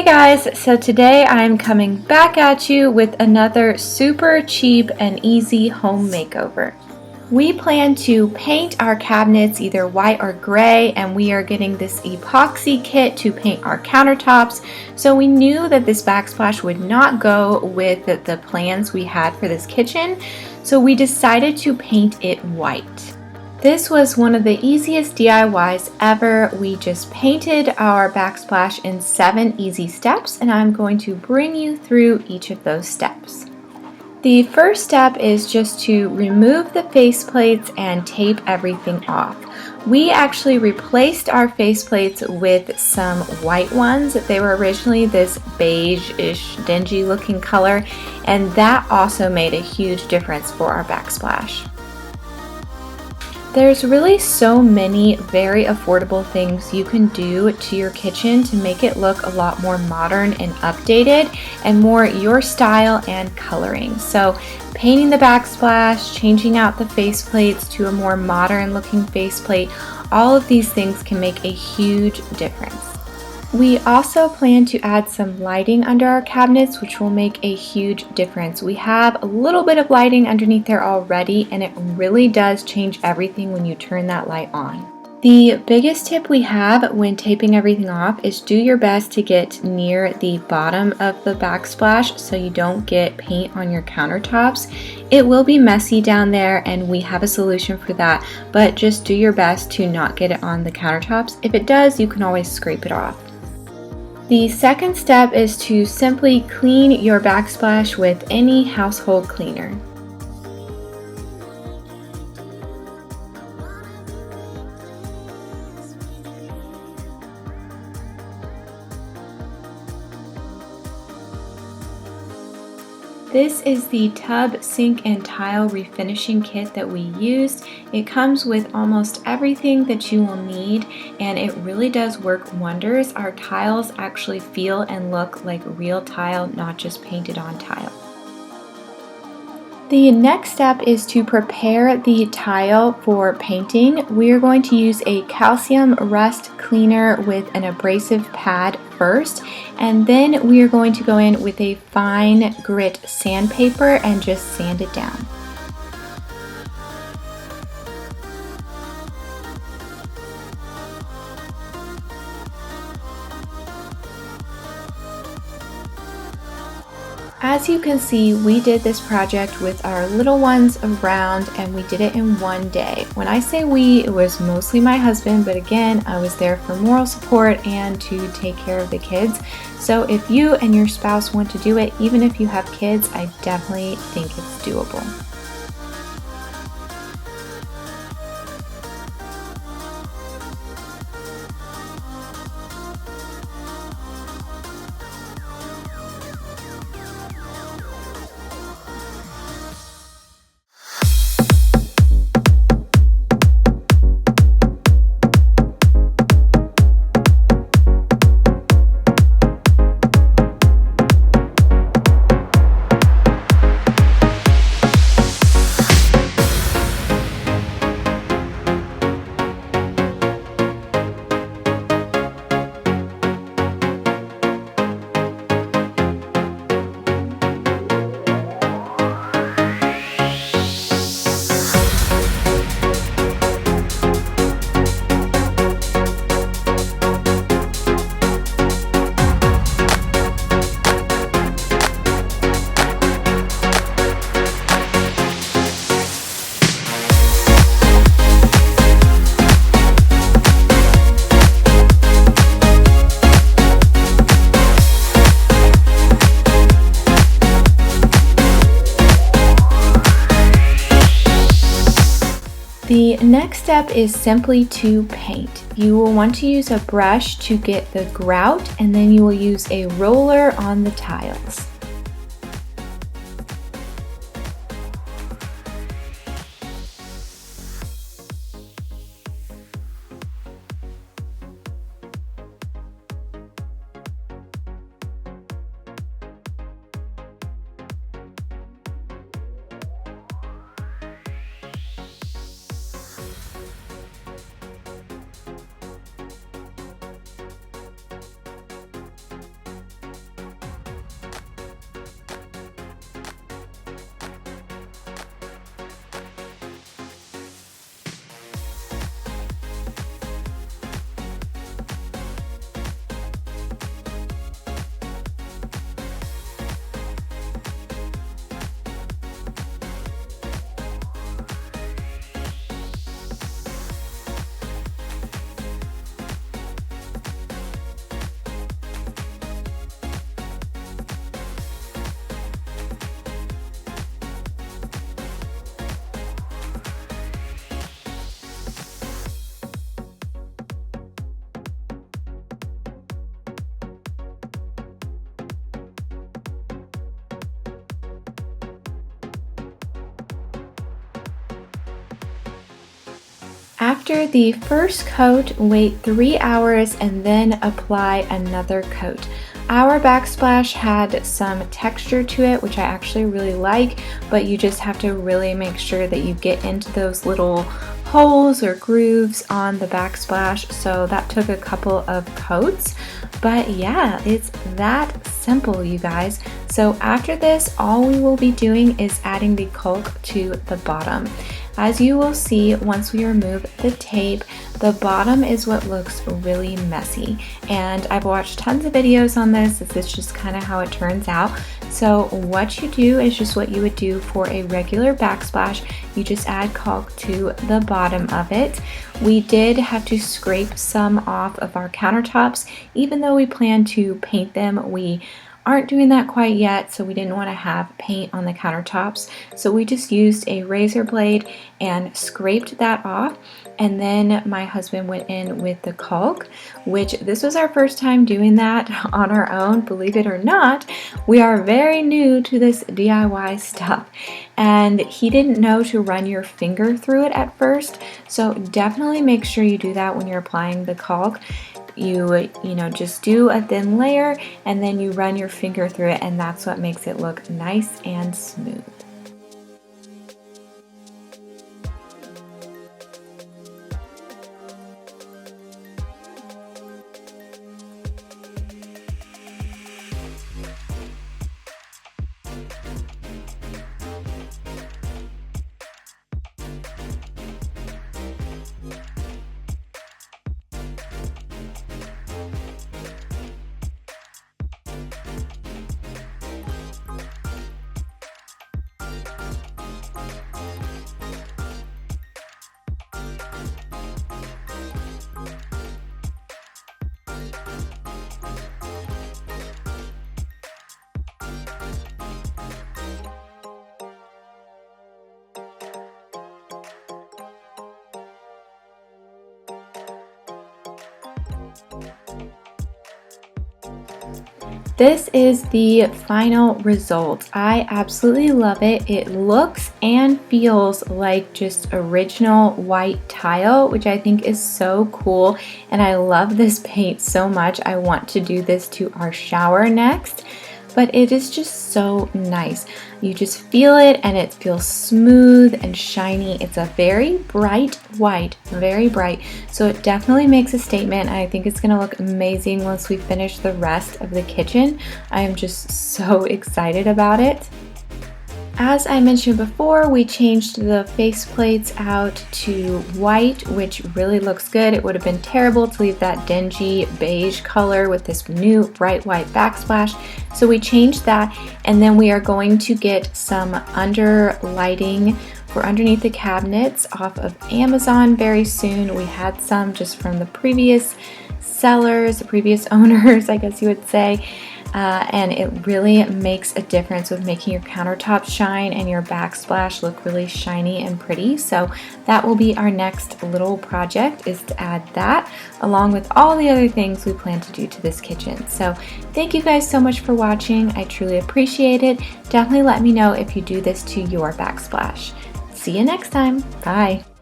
Guys, so today I'm coming back at you with another super cheap and easy home makeover. We plan to paint our cabinets either white or gray, and we are getting this epoxy kit to paint our countertops. So we knew that this backsplash would not go with the plans we had for this kitchen, so we decided to paint it white. This was one of the easiest DIYs ever. We just painted our backsplash in 7 easy steps, and I'm going to bring you through each of those steps. The first step is just to remove the faceplates and tape everything off. We actually replaced our faceplates with some white ones. They were originally this beige-ish, dingy looking color, and that also made a huge difference for our backsplash. There's really so many very affordable things you can do to your kitchen to make it look a lot more modern and updated and more your style and coloring. So painting the backsplash, changing out the faceplates to a more modern looking faceplate, all of these things can make a huge difference. We also plan to add some lighting under our cabinets, which will make a huge difference. We have a little bit of lighting underneath there already, and it really does change everything when you turn that light on. The biggest tip we have when taping everything off is do your best to get near the bottom of the backsplash so you don't get paint on your countertops. It will be messy down there, and we have a solution for that, but just do your best to not get it on the countertops. If it does, you can always scrape it off. The second step is to simply clean your backsplash with any household cleaner. This is the tub, sink, and tile refinishing kit that we used. It comes with almost everything that you will need, and it really does work wonders. Our tiles actually feel and look like real tile, not just painted on tile. The next step is to prepare the tile for painting. We are going to use a calcium rust cleaner with an abrasive pad first, and then we are going to go in with a fine grit sandpaper and just sand it down. As you can see, we did this project with our little ones around, and we did it in one day. When I say we, it was mostly my husband, but again, I was there for moral support and to take care of the kids. So if you and your spouse want to do it, even if you have kids, I definitely think it's doable. The next step is simply to paint. You will want to use a brush to get the grout, and then you will use a roller on the tiles. After the first coat, wait 3 hours and then apply another coat. Our backsplash had some texture to it, which I actually really like, but you just have to really make sure that you get into those little holes or grooves on the backsplash. So that took a couple of coats, but yeah, it's that simple, you guys. So after this, all we will be doing is adding the caulk to the bottom. As you will see, once we remove the tape, the bottom is what looks really messy. And I've watched tons of videos on this. This is just kind of how it turns out. So what you do is just what you would do for a regular backsplash. You just add caulk to the bottom of it. We did have to scrape some off of our countertops. Even though we plan to paint them, we aren't doing that quite yet, so we didn't want to have paint on the countertops. So we just used a razor blade and scraped that off. And then my husband went in with the caulk, which this was our first time doing that on our own. Believe it or not, we are very new to this DIY stuff. And he didn't know to run your finger through it at first. So definitely make sure you do that when you're applying the caulk. You just do a thin layer and then you run your finger through it, and that's what makes it look nice and smooth. This is the final result. I absolutely love it. It looks and feels like just original white tile, which I think is so cool. And I love this paint so much. I want to do this to our shower next. But it is just so nice. You just feel it and it feels smooth and shiny. It's a very bright white, very bright. So it definitely makes a statement. I think it's gonna look amazing once we finish the rest of the kitchen. I am just so excited about it. As I mentioned before, we changed the faceplates out to white, which really looks good. It would have been terrible to leave that dingy beige color with this new bright white backsplash. So we changed that, and then we are going to get some under lighting for underneath the cabinets off of Amazon very soon. We had some just from the previous sellers, the previous owners, I guess you would say. And it really makes a difference with making your countertops shine and your backsplash look really shiny and pretty. So that will be our next little project, is to add that along with all the other things we plan to do to this kitchen. So thank you guys so much for watching. I truly appreciate it. Definitely let me know if you do this to your backsplash. See you next time. Bye.